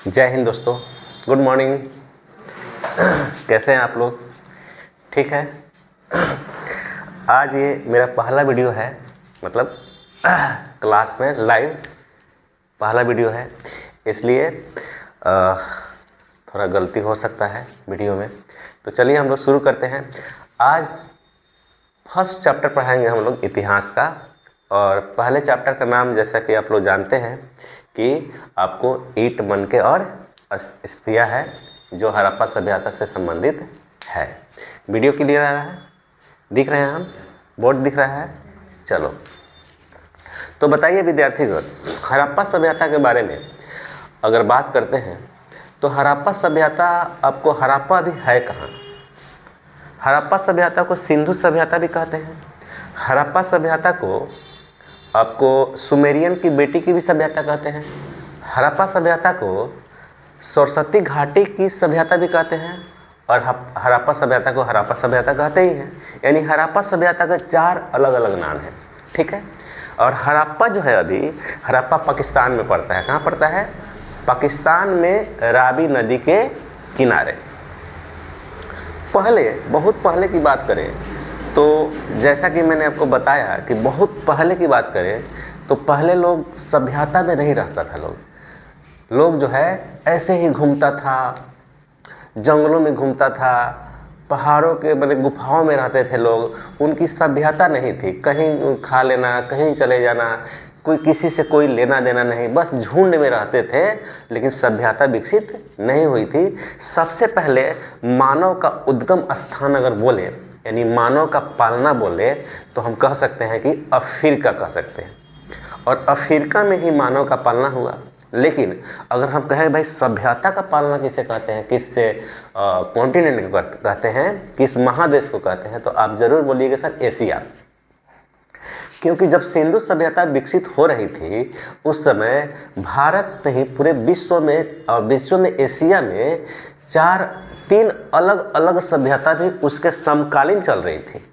जय हिंद दोस्तों, good morning. कैसे हैं आप लोग? ठीक है। आज ये मेरा पहला वीडियो है, मतलब क्लास में लाइव पहला वीडियो है, इसलिए थोड़ा गलती हो सकता है वीडियो में। तो चलिए हम लोग शुरू करते हैं। आज फर्स्ट चैप्टर पढ़ाएंगे हम लोग इतिहास का, और पहले चैप्टर का नाम जैसा कि आप लोग जानते हैं कि आपको ईंट मनके और अस्थियां है, जो हड़प्पा सभ्यता से संबंधित है। वीडियो क्लियर आ रहा है? दिख रहे हैं हम? बोर्ड दिख रहा है? चलो, तो बताइए विद्यार्थीगण, हड़प्पा सभ्यता के बारे में अगर बात करते हैं तो हड़प्पा सभ्यता, आपको हड़प्पा भी है कहाँ? हड़प्पा सभ्यता को सिंधु सभ्यता भी कहते हैं। हड़प्पा सभ्यता को आपको सुमेरियन की बेटी की भी सभ्यता कहते हैं। हड़प्पा सभ्यता को सरस्वती घाटी की सभ्यता भी कहते हैं, और हड़प्पा सभ्यता को हड़प्पा सभ्यता कहते ही हैं। यानी हड़प्पा सभ्यता का 4 अलग अलग नाम है, ठीक है। और हड़प्पा जो है, अभी हड़प्पा पाकिस्तान में पड़ता है। कहाँ पड़ता है? पाकिस्तान में रावी नदी के किनारे। पहले, बहुत पहले की बात करें तो जैसा कि मैंने आपको बताया कि बहुत पहले की बात करें तो पहले लोग सभ्यता में नहीं रहता था। लोग जो है ऐसे ही घूमता था, जंगलों में घूमता था, पहाड़ों के बड़े गुफाओं में रहते थे लोग। उनकी सभ्यता नहीं थी, कहीं खा लेना, कहीं चले जाना, कोई किसी से कोई लेना देना नहीं, बस झुंड में रहते थे, लेकिन सभ्यता विकसित नहीं हुई थी। सबसे पहले मानव का उद्गम स्थान अगर बोले, यानी मानव का पालना बोले, तो हम कह सकते हैं कि अफ्रीका कह सकते हैं, और अफ्रीका में ही मानव का पालना हुआ। लेकिन अगर हम कहें भाई सभ्यता का पालना किसे कहते हैं, किससे कॉन्टिनेंट को कहते हैं, किस महादेश को कहते हैं, तो आप जरूर बोलिएगा सर एशिया। क्योंकि जब सिंधु सभ्यता विकसित हो रही थी उस समय भारत नहीं, पूरे विश्व में, और विश्व में एशिया में 3 अलग अलग सभ्यता भी उसके समकालीन चल रही थी।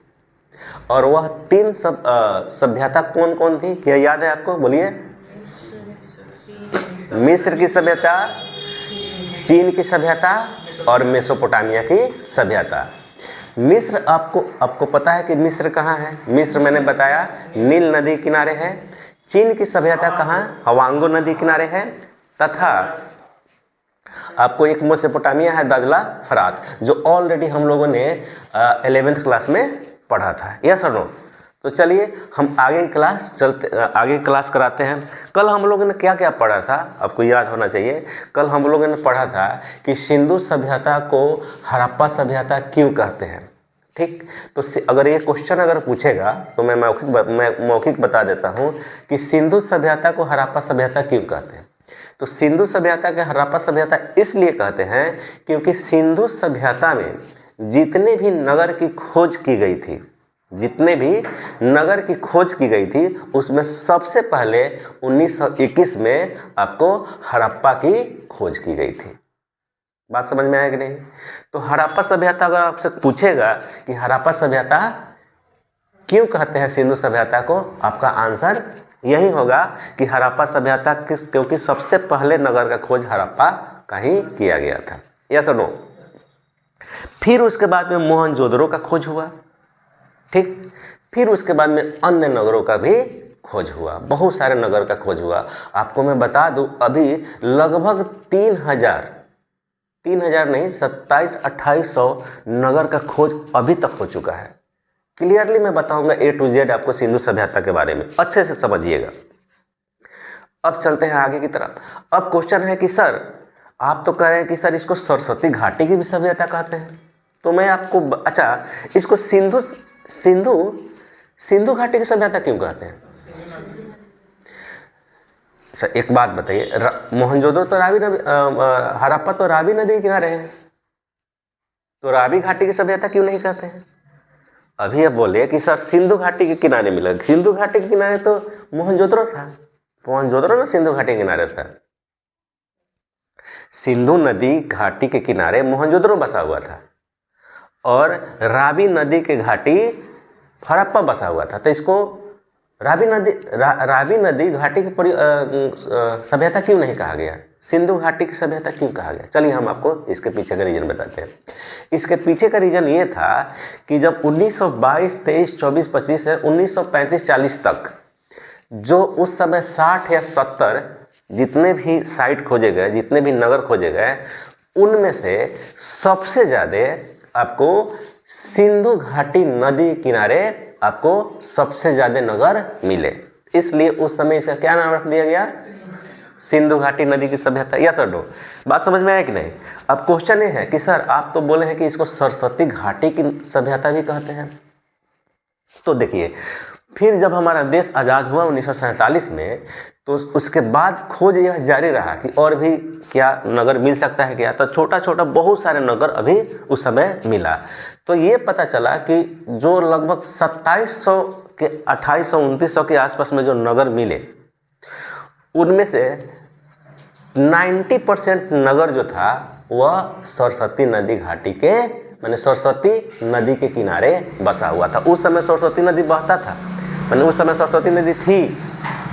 और वह 3 सभ्यता कौन कौन थी, क्या याद है आपको? बोलिए। मिस्र की सभ्यता, चीन की सभ्यता और मेसोपोटामिया की सभ्यता। मिस्र, आपको पता है कि मिस्र कहाँ है? मिस्र मैंने बताया नील नदी किनारे है। चीन की सभ्यता कहाँ? हवांगो नदी किनारे है। तथा आपको एक मेसोपोटामिया है, दजला फरात, जो ऑलरेडी हम लोगों ने 11th क्लास में पढ़ा था। यस और नो? तो चलिए हम आगे की क्लास कराते हैं। कल हम लोगों ने क्या क्या पढ़ा था, आपको याद होना चाहिए। कल हम लोगों ने पढ़ा था कि सिंधु सभ्यता को हड़प्पा सभ्यता क्यों कहते हैं, ठीक। तो अगर ये क्वेश्चन अगर पूछेगा तो मैं मौखिक बता देता हूँ कि सिंधु सभ्यता को हड़प्पा सभ्यता क्यों कहते हैं। तो सिंधु सभ्यता के हड़प्पा सभ्यता इसलिए कहते हैं क्योंकि सिंधु सभ्यता में जितने भी नगर की खोज की गई थी, उसमें सबसे पहले 1921 में आपको हड़प्पा की खोज की गई थी। बात समझ में आया कि नहीं? तो हड़प्पा सभ्यता अगर आपसे पूछेगा कि हड़प्पा सभ्यता क्यों कहते हैं सिंधु सभ्यता को, आपका आंसर यही होगा कि हड़प्पा सभ्यता क्योंकि सबसे पहले नगर का खोज हड़प्पा का ही किया गया था। यस और नो? फिर उसके बाद में मोहनजोदड़ो का खोज हुआ, ठीक। फिर उसके बाद में अन्य नगरों का भी खोज हुआ, बहुत सारे नगर का खोज हुआ। आपको मैं बता दूं, अभी लगभग 3000 नहीं, 2700-2800 नगर का खोज अभी तक हो चुका है। क्लियरली मैं बताऊंगा A to Z आपको सिंधु सभ्यता के बारे में, अच्छे से समझिएगा। अब चलते हैं आगे की तरफ। अब क्वेश्चन है कि सर, आप तो कह रहे हैं कि सर इसको सरस्वती घाटी की भी सभ्यता कहते हैं, तो मैं आपको, अच्छा, इसको सिंधु घाटी की सभ्यता क्यों कहते हैं? सर एक बात बताइए, मोहनजोदड़ो तो हड़प्पा तो रावी नदी के किनारे है, तो रावी घाटी की सभ्यता क्यों नहीं कहते हैं? अभी अब बोले कि सर सिंधु घाटी के किनारे मिला। सिंधु घाटी के किनारे तो मोहनजोदड़ो था, मोहनजोदड़ो ना सिंधु घाटी के किनारे था। सिंधु नदी घाटी के किनारे मोहनजोदड़ो बसा हुआ था, और रावी नदी के घाटी हड़प्पा बसा हुआ था। तो इसको रावी नदी घाटी की सभ्यता क्यों नहीं कहा गया? सिंधु घाटी की सभ्यता क्यों कहा गया? चलिए हम आपको इसके पीछे का रीजन बताते हैं। इसके पीछे का रीजन ये था कि जब 1922, 23, 24, 25 से 1935-40 तक जो उस समय 60 या 70 जितने भी साइट खोजे गए, जितने भी नगर खोजे गए, उनमें से सबसे ज़्यादा आपको सिंधु घाटी नदी किनारे आपको सबसे ज़्यादा नगर मिले। इसलिए उस समय इसका क्या नाम रख दिया गया? सिंधु घाटी नदी की सभ्यता। या सर नो बात समझ में आया कि नहीं? अब क्वेश्चन ये है कि सर आप तो बोले हैं कि इसको सरस्वती घाटी की सभ्यता भी कहते हैं। तो देखिए, फिर जब हमारा देश आज़ाद हुआ 1947 में, तो उसके बाद खोज यह जारी रहा कि और भी क्या नगर मिल सकता है क्या। तो छोटा छोटा बहुत सारे नगर अभी उस समय मिला। तो ये पता चला कि जो लगभग 2700 के 2800, 2900 के आसपास में जो नगर मिले, उनमें से 90% नगर जो था वह सरस्वती नदी घाटी के, माने सरस्वती नदी के किनारे बसा हुआ था। उस समय सरस्वती नदी बहता था, माने उस समय सरस्वती नदी थी।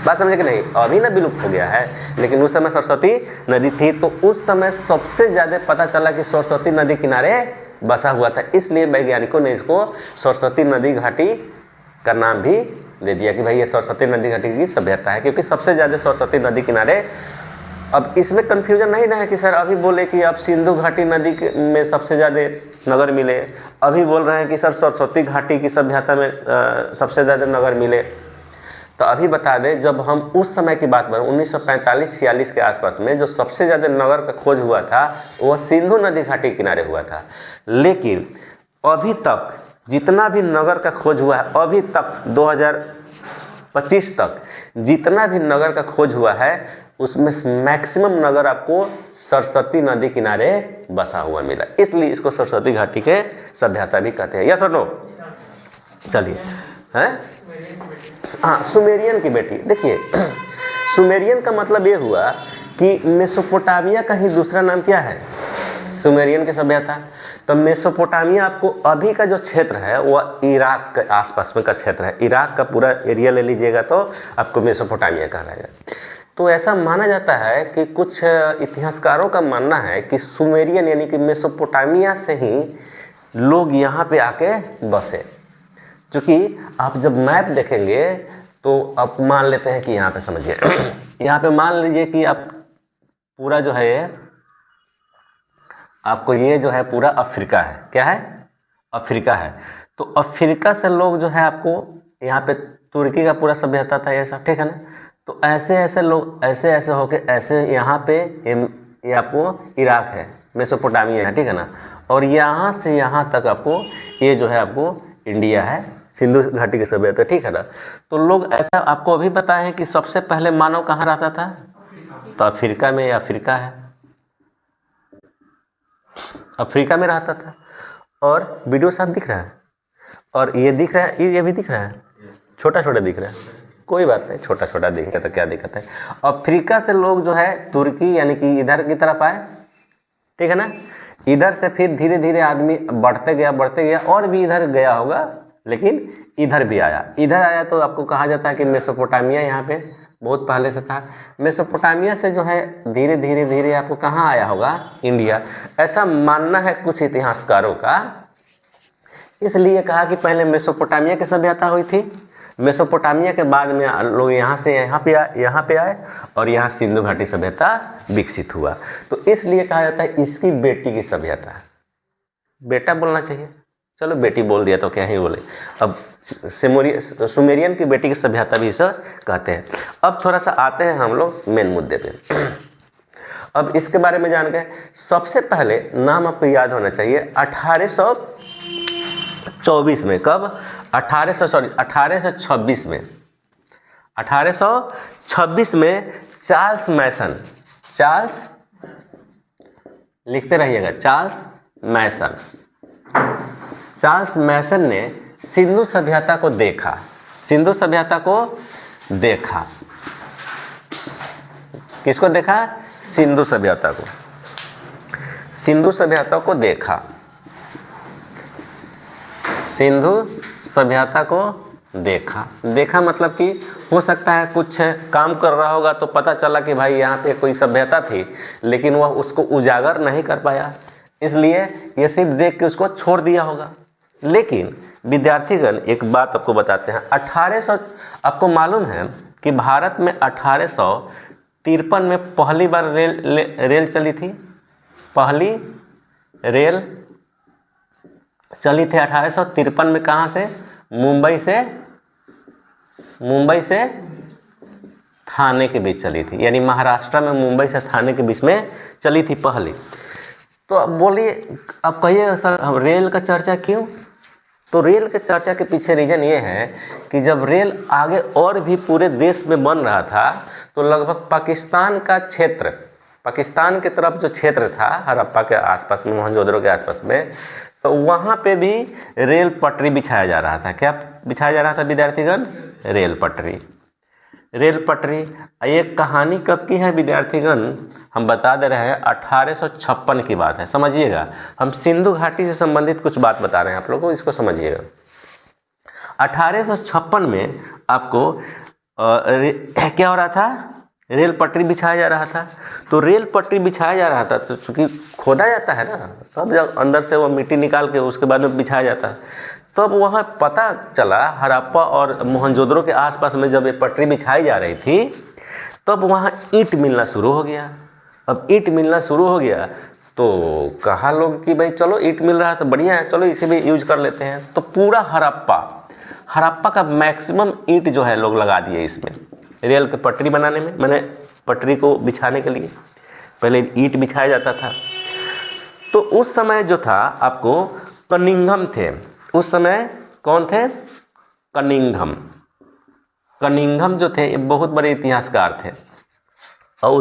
बात समझे कि नहीं? अभी ना विलुप्त हो गया है, लेकिन उस समय सरस्वती नदी थी। तो उस समय सबसे ज़्यादा पता चला कि सरस्वती नदी किनारे बसा हुआ था। इसलिए वैज्ञानिकों ने इसको सरस्वती नदी घाटी का नाम भी दे दिया कि भाई ये सरस्वती नदी घाटी की सभ्यता है, क्योंकि सबसे ज़्यादा सरस्वती नदी किनारे। अब इसमें कन्फ्यूजन नहीं ना है कि सर अभी बोले कि अब सिंधु घाटी नदी में सबसे ज़्यादा नगर मिले, अभी बोल रहे हैं कि सर सरस्वती घाटी की सभ्यता में सबसे ज़्यादा नगर मिले। तो अभी बता दें, जब हम उस समय की बात करें 1945-46 के आसपास में जो सबसे ज़्यादा नगर का खोज हुआ था वह सिंधु नदी घाटी किनारे हुआ था। लेकिन अभी तक जितना भी नगर का खोज हुआ है, अभी तक 2025 तक जितना भी नगर का खोज हुआ है, उसमें मैक्सिमम नगर आपको सरस्वती नदी किनारे बसा हुआ मिला। इसलिए इसको सरस्वती घाटी के सभ्यता भी कहते हैं। यस और नो? चलिए, हैं? हाँ, सुमेरियन की बेटी। देखिए, सुमेरियन का मतलब ये हुआ कि मेसोपोटामिया का ही दूसरा नाम क्या है? सुमेरियन की सभ्यता। तो मेसोपोटामिया आपको अभी का जो क्षेत्र है वह इराक के आसपास में का क्षेत्र है। इराक का पूरा एरिया ले लीजिएगा तो आपको मेसोपोटामिया कहलाएगा। तो ऐसा माना जाता है कि कुछ इतिहासकारों का मानना है कि सुमेरियन यानी कि मेसोपोटामिया से ही लोग यहाँ पे आके बसे। क्योंकि आप जब मैप देखेंगे तो आप मान लेते हैं कि यहाँ पे समझिए यहाँ पे मान लीजिए कि आप पूरा जो है ये आपको ये जो है पूरा अफ्रीका है। क्या है? अफ्रीका है। तो अफ्रीका से लोग जो है आपको यहाँ पे तुर्की का पूरा सभ्यता था ये सब, ठीक है ना। तो ऐसे ऐसे लोग ऐसे ऐसे होके ऐसे यहाँ पे ये आपको इराक है, मेसोपोटामिया है, ठीक है ना। और यहाँ से यहाँ तक आपको ये जो है आपको इंडिया है, सिंधु घाटी की सभ्यता, ठीक है ना। तो लोग ऐसा आपको अभी पता है कि सबसे पहले मानव कहाँ रहता था? तो अफ्रीका में। अफ्रीका है, अफ्रीका में रहता था। और वीडियो साफ दिख रहा है और ये दिख रहा है, ये भी दिख रहा है, छोटा छोटा दिख रहा है, कोई बात नहीं, छोटा छोटा दिख रहा है तो क्या दिक्कत है। अफ्रीका से लोग जो है तुर्की यानी कि इधर की तरफ आए, ठीक है ना। इधर से फिर धीरे धीरे आदमी बढ़ते गया और भी इधर गया होगा, लेकिन इधर भी आया। इधर आया तो आपको कहा जाता है कि मेसोपोटामिया यहाँ पे बहुत पहले से था। मेसोपोटामिया से जो है धीरे धीरे आपको कहाँ आया होगा? इंडिया। ऐसा मानना है कुछ इतिहासकारों का। इसलिए कहा कि पहले मेसोपोटामिया की सभ्यता हुई थी, मेसोपोटामिया के बाद में लोग यहाँ से यहाँ पे आए और यहाँ सिंधु घाटी सभ्यता विकसित हुआ। तो इसलिए कहा जाता है इसकी बेटी की सभ्यता। बेटा बोलना चाहिए, चलो बेटी बोल दिया तो क्या ही बोले। अब सुमेरियन की बेटी की सभ्यता भी इसे कहते हैं। अब थोड़ा सा आते हैं हम लोग मेन मुद्दे पे। अब इसके बारे में जान गए। सबसे पहले नाम आपको याद होना चाहिए 1824 में। कब? 1826 में। 1826 में चार्ल्स मैसन, चार्ल्स लिखते रहिएगा, चार्ल्स मैसन ने सिंधु सभ्यता को देखा। सिंधु सभ्यता को देखा। किसको देखा? सिंधु सभ्यता को। सिंधु सभ्यता को देखा। सिंधु सभ्यता को देखा। देखा मतलब कि हो सकता है कुछ काम कर रहा होगा तो पता चला कि भाई यहाँ पे कोई सभ्यता थी, लेकिन वह उसको उजागर नहीं कर पाया, इसलिए ये सिर्फ देख के उसको छोड़ दिया होगा। लेकिन विद्यार्थीगण एक बात आपको बताते हैं, 1800 आपको मालूम है कि भारत में 1853 में पहली बार रेल चली थी। पहली रेल चली थी 1853 में। कहाँ से? मुंबई से थाने के बीच चली थी, यानी महाराष्ट्र में मुंबई से थाने के बीच में चली थी पहली। तो अब बोलिए, अब कहिए सर हम रेल का चर्चा क्यों? तो रेल के चर्चा के पीछे रीज़न ये है कि जब रेल आगे और भी पूरे देश में बन रहा था तो लगभग पाकिस्तान का क्षेत्र, पाकिस्तान की तरफ जो क्षेत्र था हड़प्पा के आसपास में, मोहनजोदड़ो के आसपास में, तो वहाँ पे भी रेल पटरी बिछाया जा रहा था। क्या बिछाया जा रहा था विद्यार्थीगण? रेल पटरी। रेल पटरी। ये कहानी कब की है विद्यार्थीगण? हम बता दे रहे हैं 1856 की बात है, समझिएगा। हम सिंधु घाटी से संबंधित कुछ बात बता रहे हैं आप लोगों को, इसको समझिएगा। 1856 में आपको क्या हो रहा था? रेल पटरी बिछाया जा रहा था। तो रेल पटरी बिछाया जा रहा था तो चूँकि खोदा जाता है ना, तब जब अंदर से वो मिट्टी निकाल के उसके बाद में बिछाया जाता है, तो अब वहाँ पता चला हड़प्पा और मोहनजोदड़ो के आसपास में जब ये पटरी बिछाई जा रही थी तब वहाँ ईंट मिलना शुरू हो गया। अब ईंट मिलना शुरू हो गया तो कहा लोग कि भाई चलो ईंट मिल रहा है तो बढ़िया है, चलो इसे भी यूज कर लेते हैं। तो पूरा हड़प्पा का मैक्सिमम ईंट जो है लोग लगा दिए इसमें, रेल की पटरी बनाने में, मैंने पटरी को बिछाने के लिए पहले ईंट बिछाया जाता था। तो उस समय जो था आपको कनिंघम थे, उस समय कौन थे? कनिंघम जो थे ये बहुत बड़े इतिहासकार थे और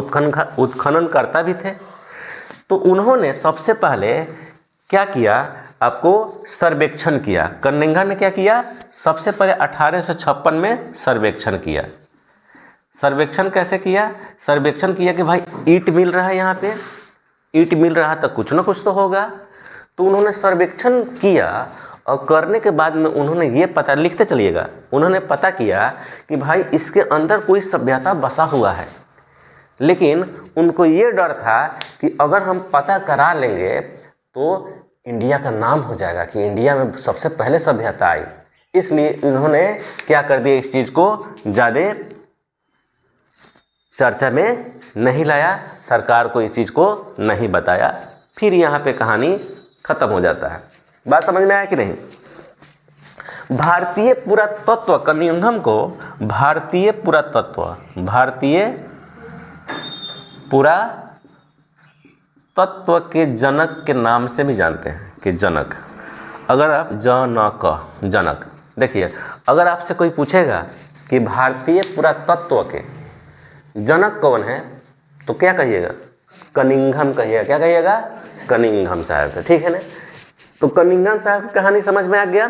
उत्खननकर्ता भी थे। तो उन्होंने सबसे पहले क्या किया? आपको सर्वेक्षण किया। कनिंघम ने क्या किया? सबसे पहले 1856 में सर्वेक्षण किया। सर्वेक्षण कैसे किया? सर्वेक्षण किया कि भाई ईंट मिल रहा है, यहाँ पे ईंट मिल रहा है तो कुछ ना कुछ तो होगा। तो उन्होंने सर्वेक्षण किया और करने के बाद में उन्होंने ये पता, लिखते चलिएगा, उन्होंने पता किया कि भाई इसके अंदर कोई सभ्यता बसा हुआ है। लेकिन उनको ये डर था कि अगर हम पता करा लेंगे तो इंडिया का नाम हो जाएगा कि इंडिया में सबसे पहले सभ्यता आई। इसलिए उन्होंने क्या कर दिया, इस चीज़ को ज़्यादा चर्चा में नहीं लाया, सरकार को इस चीज़ को नहीं बताया। फिर यहाँ पे कहानी खत्म हो जाता है। बात समझ में आया कि नहीं? भारतीय पुरातत्व, कनिंघम को भारतीय पुरातत्व के जनक के नाम से भी जानते हैं कि जनक। अगर आप जनक, देखिए, अगर आपसे कोई पूछेगा कि भारतीय पुरातत्व के जनक कौन है तो क्या कहिएगा? कनिंघम कहिएगा। क्या कहिएगा? कनिंघम साहब, ठीक है ना? तो कनिंघम साहब की कहानी समझ में आ गया,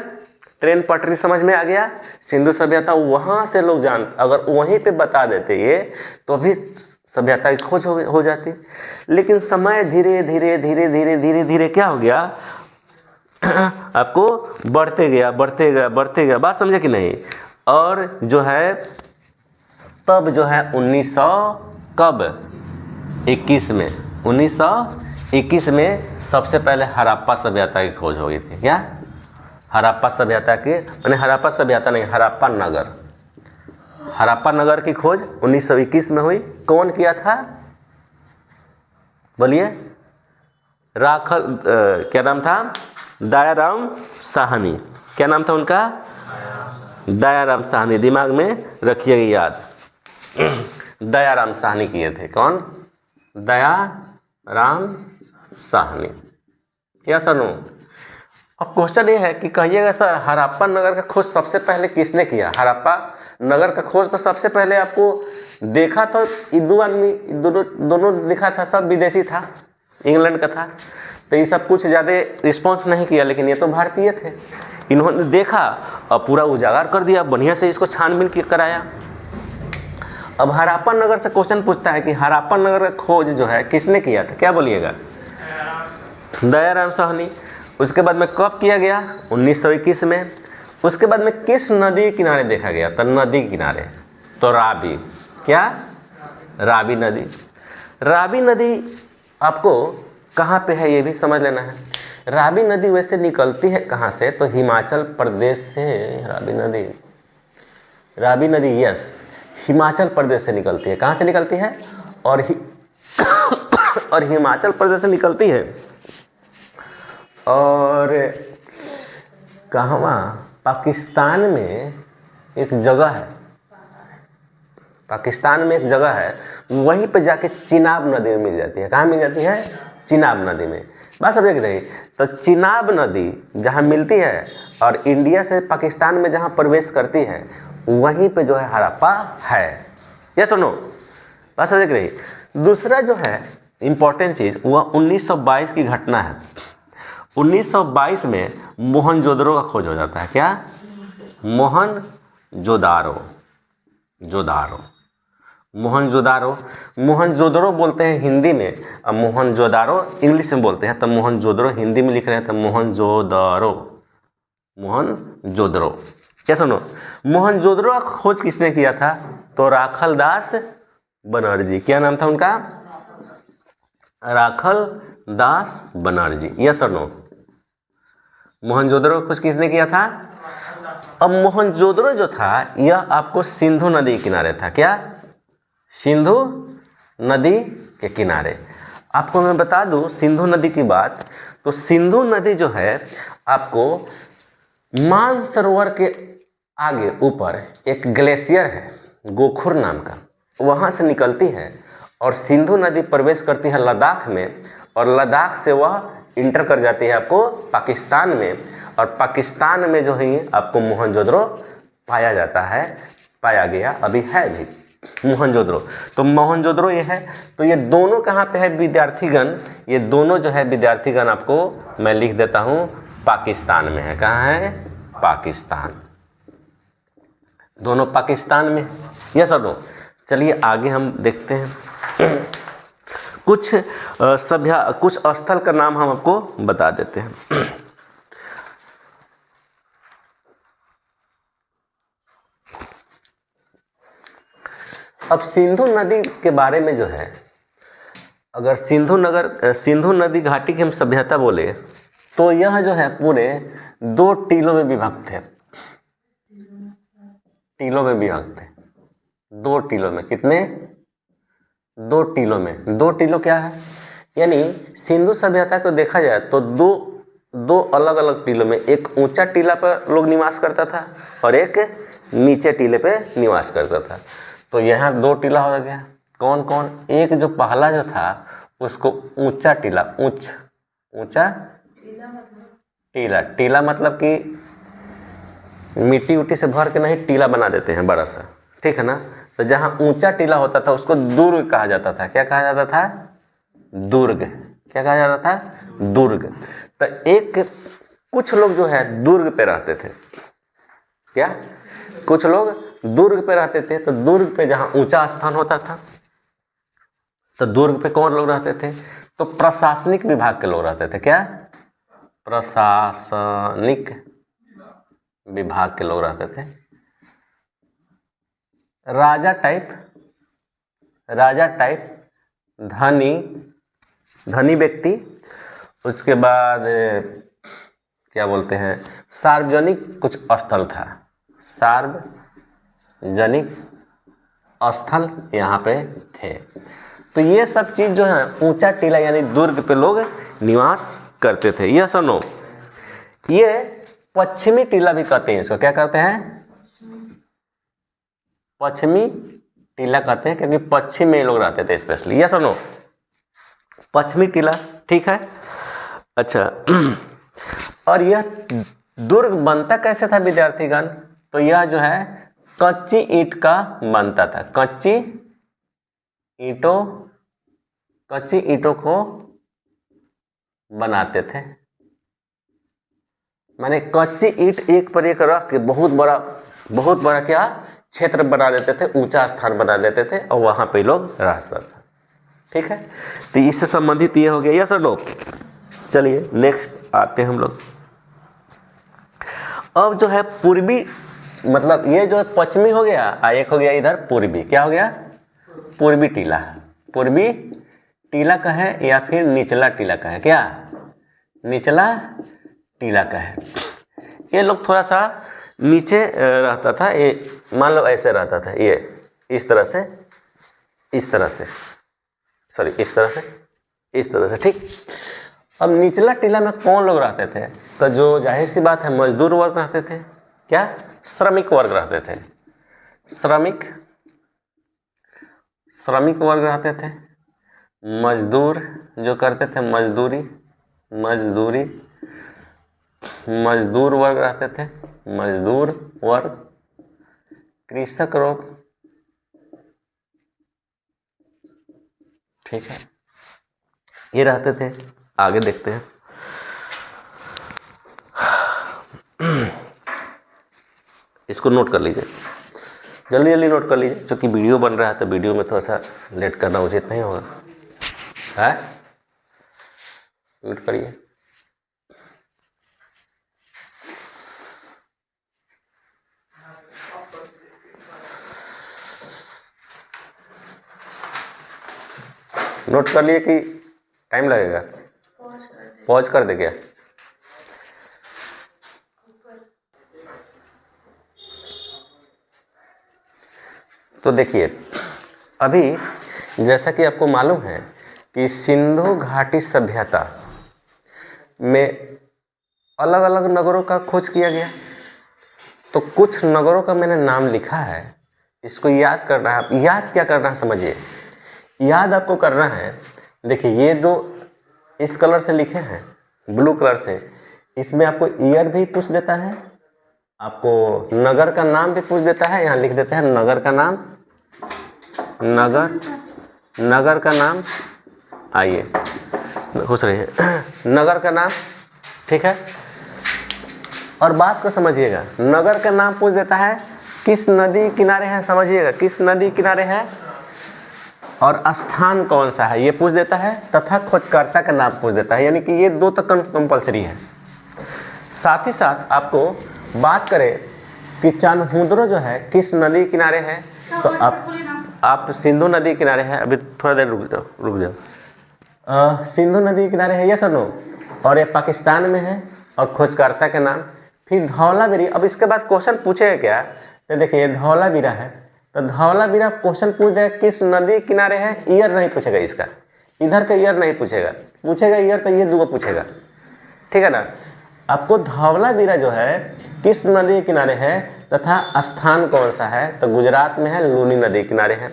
ट्रेन पटरी समझ में आ गया, सिंधु सभ्यता वहाँ से लोग जानते, अगर वहीं पे बता देते ये तो अभी सभ्यता की खोज हो जाती। लेकिन समय धीरे धीरे क्या हो गया? आपको बढ़ते गया। बात समझे कि नहीं? और जो है तब जो है 1921 में सबसे पहले हड़प्पा सभ्यता की खोज हो गई थी। क्या? हड़प्पा सभ्यता की, मैंने हड़प्पा सभ्यता नहीं, हड़प्पा नगर की खोज 1921 में हुई। कौन किया था? बोलिए। क्या नाम था? दयाराम साहनी। क्या नाम था उनका? दयाराम साहनी। दिमाग में रखिएगा याद, दयाराम साहनी किए थे। कौन? दयाराम साहनी। क्या सुनो? अब क्वेश्चन ये है कि कहिएगा सर हड़प्पा नगर का खोज सबसे पहले किसने किया? हड़प्पा नगर का खोज तो सबसे पहले आपको देखा तो दो आदमी, दोनों दिखा था, सब विदेशी था, इंग्लैंड का था। तो ये सब कुछ ज़्यादा रिस्पॉन्स नहीं किया, लेकिन ये तो भारतीय थे। इन्होंने देखा और पूरा उजागर कर दिया, बढ़िया से इसको छानबीन कराया। अब हड़प्पा नगर से क्वेश्चन पूछता है कि हड़प्पा नगर का खोज जो है किसने किया था? क्या बोलिएगा? दयाराम साहनी। उसके बाद में कब किया गया? 1921 में। उसके बाद में किस नदी के किनारे देखा गया? तो नदी के किनारे, तो रावी, क्या? रावी नदी। रावी नदी आपको कहाँ पे है ये भी समझ लेना है। रावी नदी वैसे निकलती है कहाँ से? तो हिमाचल प्रदेश से रावी नदी यस हिमाचल प्रदेश से निकलती है। कहाँ से निकलती है? और हिमाचल प्रदेश से निकलती है। और कहाँ? पाकिस्तान में एक जगह है, पाकिस्तान में एक जगह है, वहीं पे जाके चिनाब नदी में मिल जाती है। कहाँ मिल जाती है? चिनाब नदी में। बात समझ रही? तो चिनाब नदी जहाँ मिलती है और इंडिया से पाकिस्तान में जहाँ प्रवेश करती है, वहीं पे जो है हड़प्पा है। ये सुनो, बात समझ रही? दूसरा जो है इम्पोर्टेंट चीज़, वह 1922 की घटना है। 1922 में मोहनजोदड़ो का खोज हो जाता है। क्या? मोहनजोदड़ो बोलते हैं हिंदी में, और मोहनजोदारो इंग्लिश में बोलते हैं। तो मोहनजोदड़ो हिंदी में लिख रहे हैं तो मोहनजोदड़ो। क्या सुनो, मोहनजोदड़ो का खोज किसने किया था? तो राखलदास बनर्जी। क्या नाम था उनका? राखलदास बनर्जी। यस और नो? मोहनजोदड़ो का खोज किसने किया था? अब मोहनजोदड़ो जो था यह आपको सिंधु नदी के किनारे था। क्या? सिंधु नदी के किनारे। आपको मैं बता दूं सिंधु नदी की बात, तो सिंधु नदी जो है आपको मानसरोवर के आगे ऊपर एक ग्लेशियर है गोखुर नाम का, वहाँ से निकलती है और सिंधु नदी प्रवेश करती है लद्दाख में, और लद्दाख से वह इंटर कर जाती है आपको पाकिस्तान में, और पाकिस्तान में जो है आपको मोहनजोदड़ो पाया जाता है, पाया गया, अभी है भी मोहनजोदड़ो। तो मोहनजोदड़ो ये है। तो ये दोनों कहाँ पे है विद्यार्थीगण? ये दोनों जो है विद्यार्थीगण आपको मैं लिख देता हूँ पाकिस्तान में है। कहाँ है? पाकिस्तान। दोनों पाकिस्तान में। यस और नो? चलिए आगे हम देखते हैं। कुछ कुछ स्थल का नाम हम आपको बता देते हैं। अब सिंधु नदी के बारे में जो है, अगर सिंधु नदी घाटी की हम सभ्यता बोले तो यह जो है पूरे 2 टीलों में विभक्त है। टीलों में विभक्त है, 2 टीलों में। कितने? 2 टीलों में। 2 टीलों क्या है? यानी सिंधु सभ्यता को देखा जाए तो दो अलग अलग टीलों में, एक ऊंचा टीला पर लोग निवास करता था और एक नीचे टीले पे निवास करता था। तो यहाँ 2 टीला हो गया। कौन कौन? एक जो पहला जो था उसको ऊंचा टीला, ऊंचा टीला मतलब कि मिट्टी उट्टी से भर के नहीं टिला बना देते हैं बड़ा सा, ठीक है ना। तो जहाँ ऊंचा टीला होता था उसको दुर्ग कहा जाता था। क्या कहा जाता था? दुर्ग। क्या कहा जाता था? दुर्ग। तो कुछ लोग जो है दुर्ग पे रहते थे। क्या? कुछ लोग दुर्ग पे रहते थे। तो दुर्ग पे जहाँ ऊंचा स्थान होता था, तो दुर्ग पे कौन लोग रहते थे? तो प्रशासनिक विभाग के लोग रहते थे। क्या? प्रशासनिक विभाग के लोग रहते थे। राजा टाइप धनी व्यक्ति। उसके बाद क्या बोलते हैं, सार्वजनिक कुछ स्थल था, सार्वजनिक स्थल यहाँ पे थे। तो ये सब चीज जो है ऊंचा टीला यानी दुर्ग पे लोग निवास करते थे। यह सुनो, ये पश्चिमी टीला भी कहते हैं इसको। क्या कहते हैं? पश्चिमी टीला कहते हैं, क्योंकि पश्चिम में लोग रहते थे स्पेशली। यस और नो? पश्चिमी टीला, ठीक है। अच्छा, और यह दुर्ग बनता कैसे था विद्यार्थीगण? तो यह जो है कच्ची ईंट का बनता था। कच्ची ईंटों को बनाते थे। माने कच्ची ईंट एक पर एक रख के बहुत बड़ा क्या क्षेत्र बना देते थे, ऊंचा स्थान बना देते थे, और वहां पे लोग रहते थे। ठीक है, तो इससे संबंधित ये हो गया। यस और नो? चलिए नेक्स्ट आते हैं हम लोग। अब जो है पूर्वी, मतलब ये जो पश्चिमी हो गया और एक हो गया इधर पूर्वी, क्या हो गया? पूर्वी टीला। पूर्वी टीला का है या फिर निचला टीला का है? क्या निचला टीला का है। ये लोग थोड़ा सा नीचे रहता था, ये मान लो ऐसे रहता था, ये इस तरह से, इस तरह से, सॉरी इस तरह से, इस तरह से, ठीक। अब निचला टीला में कौन लोग रहते थे? तो जो जाहिर सी बात है मजदूर वर्ग रहते थे। क्या? श्रमिक वर्ग रहते थे। श्रमिक वर्ग रहते थे। मजदूर जो करते थे मजदूरी, मजदूर वर्ग रहते थे, मजदूर वर्ग। कृषक लोग, ठीक है, ये रहते थे। आगे देखते हैं। इसको नोट कर लीजिए, जल्दी जल्दी नोट कर लीजिए, क्योंकि वीडियो बन रहा है तो वीडियो में थोड़ा सा लेट करना उचित नहीं होगा, है? नोट करिए। नोट कर लिए कि टाइम लगेगा? पॉज कर दे क्या? तो देखिए, अभी जैसा कि आपको मालूम है कि सिंधु घाटी सभ्यता में अलग अलग नगरों का खोज किया गया। तो कुछ नगरों का मैंने नाम लिखा है, इसको याद करना है। आप याद क्या करना है समझिए, याद आपको करना है। देखिए ये दो इस कलर से लिखे हैं, ब्लू कलर से, इसमें आपको ईयर भी पूछ देता है, आपको नगर का नाम भी पूछ देता है। यहाँ लिख देते हैं नगर का नाम, नगर का नाम, आइए खुश रहिए, नगर का नाम, ठीक है। और बात को समझिएगा, नगर का नाम पूछ देता है, किस नदी किनारे है, समझिएगा किस नदी किनारे है, और स्थान कौन सा है ये पूछ देता है, तथा खोजकर्ता का नाम पूछ देता है। यानी कि ये दो तो कंपलसरी है। साथ ही साथ आपको बात करें कि चान्हुद्रो जो है किस नदी किनारे है, तो आप सिंधु नदी किनारे है। अभी थोड़ा देर रुक जाओ। सिंधु नदी किनारे है, यस और नो, और ये पाकिस्तान में है, और खोजकर्ता के नाम। फिर धौलावीरा। अब इसके बाद क्वेश्चन पूछेगा क्या, तो देखिए धौलावीरा है, तो धौलावीरा क्वेश्चन पूछ देगा किस नदी किनारे है, ईयर नहीं पूछेगा इसका, इधर का ईयर नहीं पूछेगा, पूछेगा ईयर तो ये दो पूछेगा, ठीक है ना। आपको धौलावीरा जो है किस नदी किनारे है तथा स्थान कौन सा है, तो गुजरात में है, लूनी नदी किनारे है।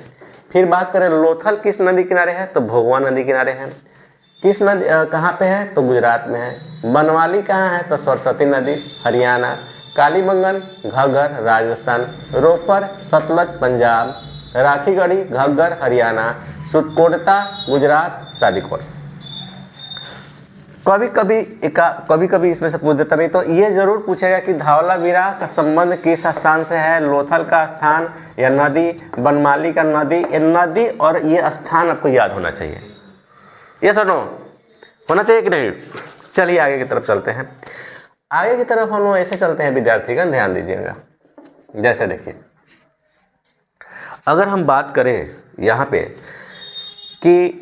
फिर बात करें लोथल किस नदी किनारे है, तो भोगवा नदी किनारे है। किस नदी कहाँ पे है, तो गुजरात में है। बनवाली कहाँ है, तो सरस्वती नदी हरियाणा। कालीबंगन घग्गर राजस्थान। रोपर सतलज पंजाब। राखीगढ़ी घग्गर हरियाणा। सुटकोटता गुजरात। सादीकोट। कभी कभी इसमें से पूछ देता, नहीं तो ये जरूर पूछेगा कि धौलावीरा का संबंध किस स्थान से है, लोथल का स्थान या नदी, बनमाली का नदी, ये नदी और ये स्थान आपको याद होना चाहिए। ये सुनो होना चाहिए कि नहीं। चलिए आगे की तरफ चलते हैं। आगे की तरफ हम लोग ऐसे चलते हैं विद्यार्थीगण, ध्यान दीजिएगा। जैसे देखिए, अगर हम बात करें यहाँ पे कि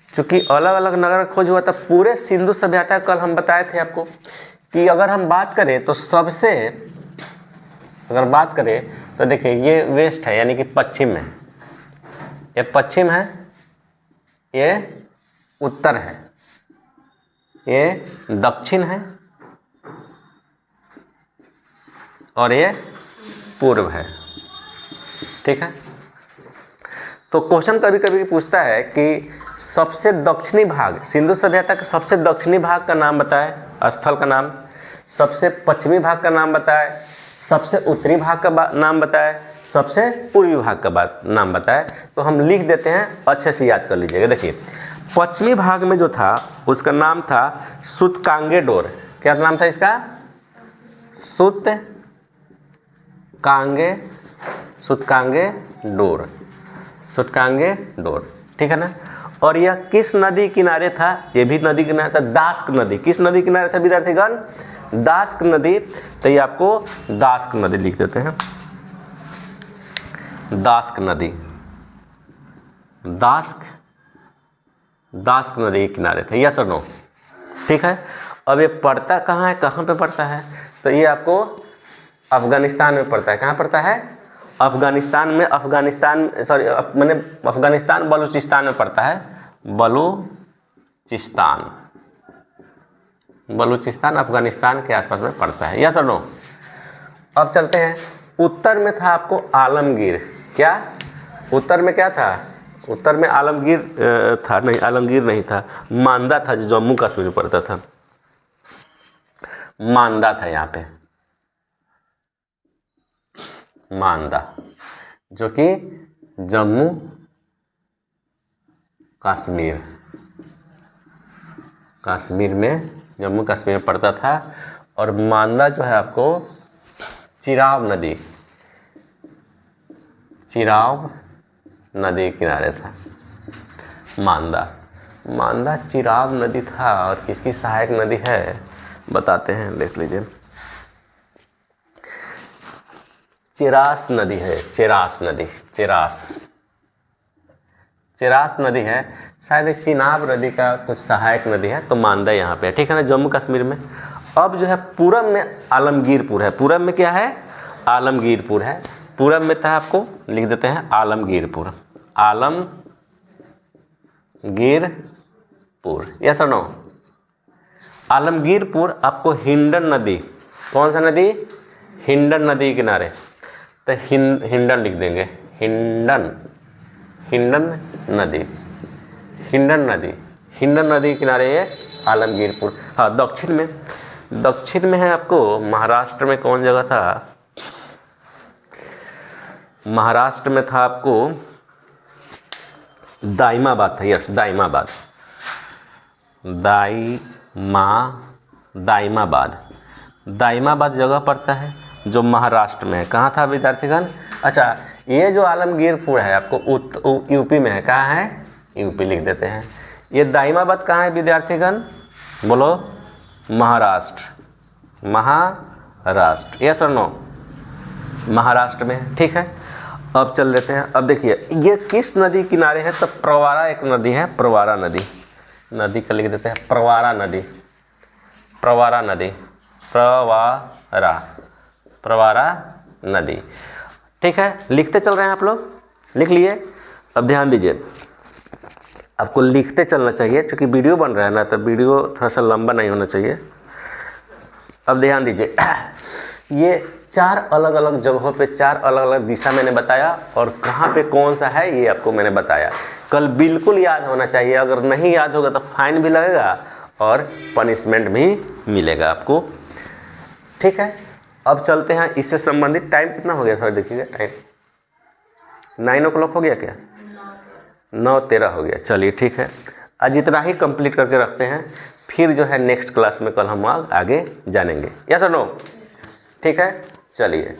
चूँकि अलग अलग नगर खोज हुआ था पूरे सिंधु सभ्यता, कल हम बताए थे आपको कि अगर हम बात करें तो सबसे, अगर बात करें तो देखिए ये वेस्ट है यानी कि पश्चिम में, ये पश्चिम है, ये उत्तर है, ये दक्षिण है, और ये पूर्व है, ठीक है। तो क्वेश्चन कभी कभी पूछता है कि सबसे दक्षिणी भाग, सिंधु सभ्यता के सबसे दक्षिणी भाग का नाम बताए, स्थल का नाम। सबसे पश्चिमी भाग का नाम बताए, सबसे उत्तरी भाग का नाम बताए, सबसे पूर्वी भाग का नाम बताए। तो हम लिख देते हैं, अच्छे से याद कर लीजिएगा। देखिए पश्चिमी भाग में जो था उसका नाम था सूतकांगेडोर। क्या नाम था इसका? सूतकांगेडोर, ठीक है ना। और यह किस नदी किनारे था? ये भी नदी किनारे था, दास्क नदी। किस नदी किनारे था विद्यार्थीगण? दास्क नदी। तो ये आपको दास्क नदी लिख देते हैं, दास्क नदी। दास्क नदी के किनारे थे, यस और नो? ठीक है। अब ये पड़ता कहाँ है, कहाँ पे पड़ता है? तो ये आपको अफगानिस्तान में पड़ता है। कहाँ पड़ता है? अफगानिस्तान में। मैंने अफगानिस्तान बलूचिस्तान में पड़ता है। बलूचिस्तान अफगानिस्तान के आसपास में पड़ता है, यस और नो? अब चलते हैं, उत्तर में था आपको आलमगीर। क्या उत्तर में क्या था? उत्तर में आलमगीर था, नहीं आलमगीर नहीं था, मांदा था जो जम्मू कश्मीर में पड़ता था। मांदा था यहाँ पे, मांदा, जो कि जम्मू कश्मीर में, जम्मू कश्मीर में पड़ता था। और मांदा जो है आपको चिराव नदी किनारे था। मांदा चिराव नदी था। और किसकी सहायक नदी है बताते हैं, देख लीजिए। चेरास नदी है, चेरास नदी है। शायद एक चिनाब नदी का कुछ सहायक नदी है। तो मांदा यहाँ पे है, ठीक है ना, जम्मू कश्मीर में। अब जो है पूरब में आलमगीरपुर है। पूरब में क्या है? आलमगीरपुर है। पूरब में था, आपको लिख देते हैं आलमगीरपुर। यस और नो? आलमगीरपुर आपको हिंडन नदी, कौन सा नदी? हिंडन नदी किनारे। तो हिंडन लिख देंगे, हिंडन नदी किनारे ये आलमगीरपुर। हाँ, दक्षिण में है आपको महाराष्ट्र में कौन जगह था? महाराष्ट्र में था आपको दाइमाबाद था, यस, दाइमाबाद जगह पड़ता है जो महाराष्ट्र में है। कहाँ था विद्यार्थीगण? अच्छा, ये जो आलमगीरपुर है आपको यूपी में है। कहाँ है? यूपी लिख देते हैं। ये दाइमाबाद कहाँ है विद्यार्थीगण? बोलो। महाराष्ट्र, यस और नो? महाराष्ट्र में, ठीक है। अब चल लेते हैं। अब देखिए ये किस नदी किनारे है? तो प्रवारा एक नदी है, प्रवारा नदी का लिख देते हैं प्रवारा नदी, ठीक है। लिखते चल रहे हैं आप लोग, लिख लिए? अब ध्यान दीजिए, आपको लिखते चलना चाहिए क्योंकि वीडियो बन रहा है ना, तो वीडियो थोड़ा सा लंबा नहीं होना चाहिए। अब ध्यान दीजिए, ये 4 अलग अलग जगहों पे 4 अलग अलग दिशा मैंने बताया, और कहाँ पे कौन सा है ये आपको मैंने बताया। कल बिल्कुल याद होना चाहिए, अगर नहीं याद होगा तो फाइन भी लगेगा और पनिशमेंट भी मिलेगा आपको, ठीक है। अब चलते हैं इससे संबंधित। टाइम कितना हो गया थोड़ा देखिएगा, टाइम 9 o'clock हो गया क्या? 9:13 हो गया। चलिए ठीक है, आज इतना ही कंप्लीट करके रखते हैं, फिर जो है नेक्स्ट क्लास में कल हम आगे जानेंगे। यस और नो? ठीक है, चलिए।